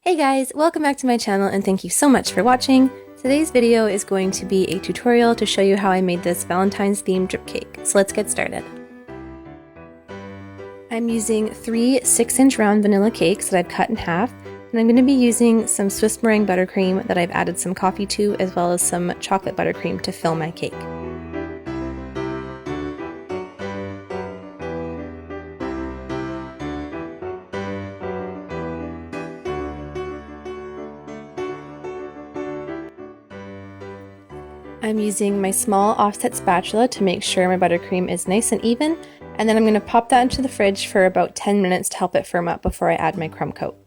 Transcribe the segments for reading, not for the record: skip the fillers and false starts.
Hey guys, welcome back to my channel and thank you so much for watching. Today's video is going to be a tutorial to show you how I made this Valentine's themed drip cake. So let's get started. I'm using 3 6-inch round vanilla cakes that I've cut in half, and I'm going to be using some Swiss meringue buttercream that I've added some coffee to, as well as some chocolate buttercream to fill my cake. I'm using my small offset spatula to make sure my buttercream is nice and even, and then I'm going to pop that into the fridge for about 10 minutes to help it firm up before I add my crumb coat.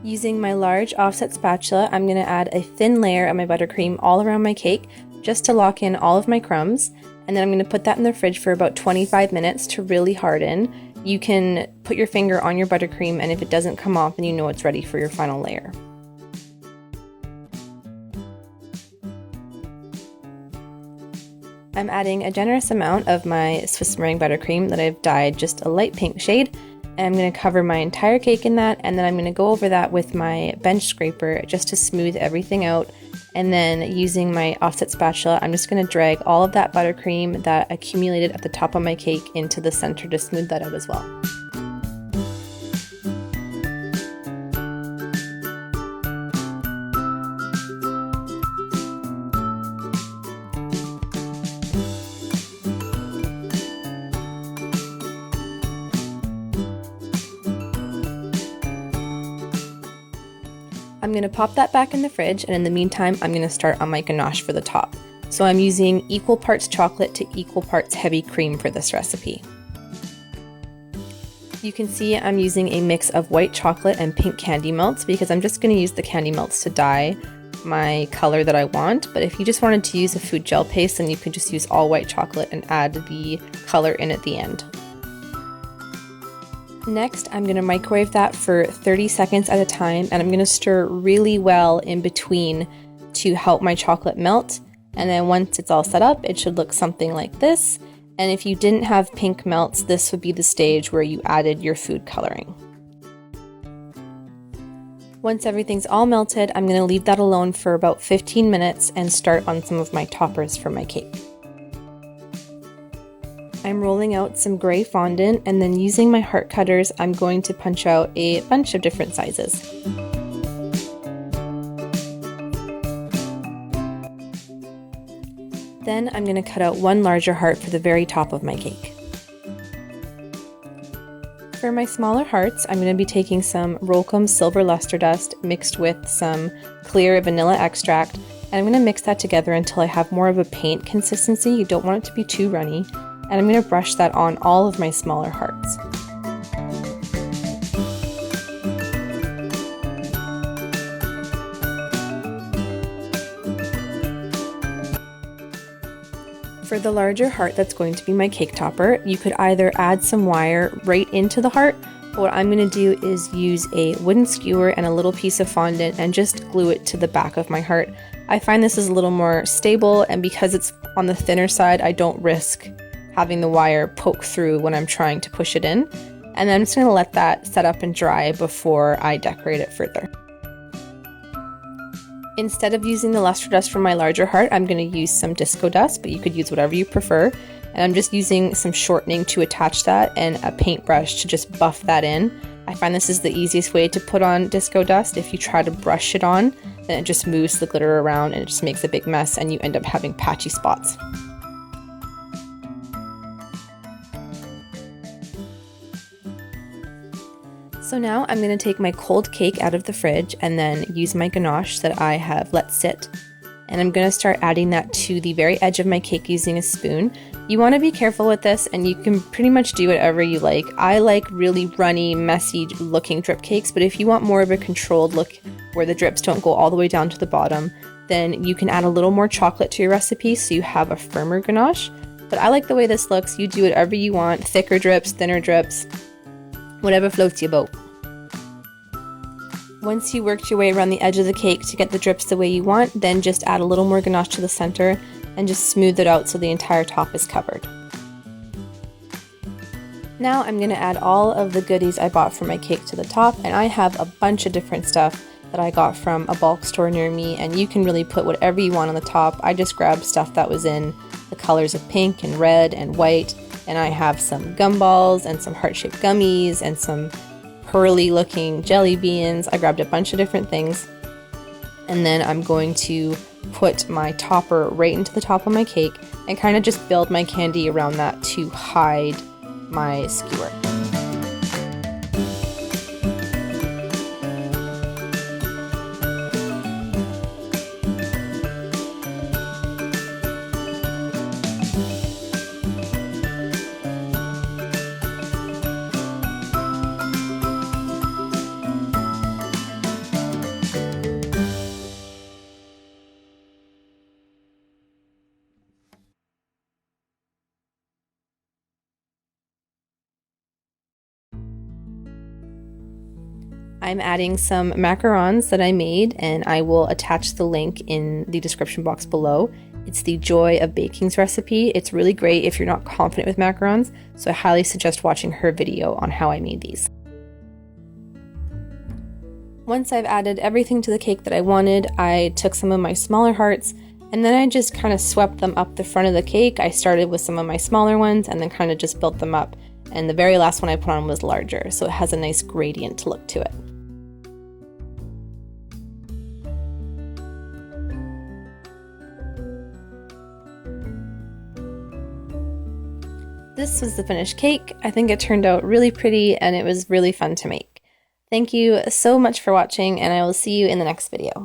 Using my large offset spatula, I'm going to add a thin layer of my buttercream all around my cake just to lock in all of my crumbs, and then I'm going to put that in the fridge for about 25 minutes to really harden. You can put your finger on your buttercream, and if it doesn't come off, then you know it's ready for your final layer. I'm adding a generous amount of my Swiss meringue buttercream that I've dyed just a light pink shade, and I'm going to cover my entire cake in that, and then I'm going to go over that with my bench scraper just to smooth everything out. And then using my offset spatula, I'm just going to drag all of that buttercream that accumulated at the top of my cake into the center to smooth that out as well. I'm going to pop that back in the fridge, and in the meantime I'm going to start on my ganache for the top. So I'm using equal parts chocolate to equal parts heavy cream for this recipe. You can see I'm using a mix of white chocolate and pink candy melts because I'm just going to use the candy melts to dye my color that I want, but if you just wanted to use a food gel paste, then you could just use all white chocolate and add the color in at the end. Next, I'm going to microwave that for 30 seconds at a time, and I'm going to stir really well in between to help my chocolate melt. And then once it's all set up, it should look something like this. And if you didn't have pink melts, this would be the stage where you added your food coloring. Once everything's all melted, I'm going to leave that alone for about 15 minutes and start on some of my toppers for my cake. I'm rolling out some gray fondant, and then using my heart cutters, I'm going to punch out a bunch of different sizes. Then I'm going to cut out one larger heart for the very top of my cake. For my smaller hearts, I'm going to be taking some Rolcom Silver Luster Dust mixed with some clear vanilla extract, and I'm going to mix that together until I have more of a paint consistency. You don't want it to be too runny. And I'm going to brush that on all of my smaller hearts. For the larger heart that's going to be my cake topper, you could either add some wire right into the heart, but what I'm going to do is use a wooden skewer and a little piece of fondant and just glue it to the back of my heart. I find this is a little more stable, and because it's on the thinner side, I don't risk having the wire poke through when I'm trying to push it in. And then I'm just going to let that set up and dry before I decorate it further. Instead of using the luster dust from my larger heart, I'm going to use some disco dust, but you could use whatever you prefer. And I'm just using some shortening to attach that and a paintbrush to just buff that in. I find this is the easiest way to put on disco dust. If you try to brush it on, then it just moves the glitter around and it just makes a big mess, and you end up having patchy spots. So now I'm going to take my cold cake out of the fridge and then use my ganache that I have let sit. And I'm going to start adding that to the very edge of my cake using a spoon. You want to be careful with this, and you can pretty much do whatever you like. I like really runny, messy looking drip cakes, but if you want more of a controlled look where the drips don't go all the way down to the bottom, then you can add a little more chocolate to your recipe so you have a firmer ganache. But I like the way this looks. You do whatever you want, thicker drips, thinner drips, whatever floats your boat. Once you worked your way around the edge of the cake to get the drips the way you want, then just add a little more ganache to the center and just smooth it out so the entire top is covered. Now I'm going to add all of the goodies I bought for my cake to the top, and I have a bunch of different stuff that I got from a bulk store near me, and you can really put whatever you want on the top. I just grabbed stuff that was in the colors of pink and red and white, and I have some gumballs and some heart-shaped gummies and some pearly looking jelly beans. I grabbed a bunch of different things, and then I'm going to put my topper right into the top of my cake and kind of just build my candy around that to hide my skewer. I'm adding some macarons that I made, and I will attach the link in the description box below. It's the Joy of Baking's recipe. It's really great if you're not confident with macarons, so I highly suggest watching her video on how I made these. Once I've added everything to the cake that I wanted, I took some of my smaller hearts and then I just kind of swept them up the front of the cake. I started with some of my smaller ones and then kind of just built them up, and the very last one I put on was larger, so it has a nice gradient look to it. This was the finished cake. I think it turned out really pretty and it was really fun to make. Thank you so much for watching, and I will see you in the next video.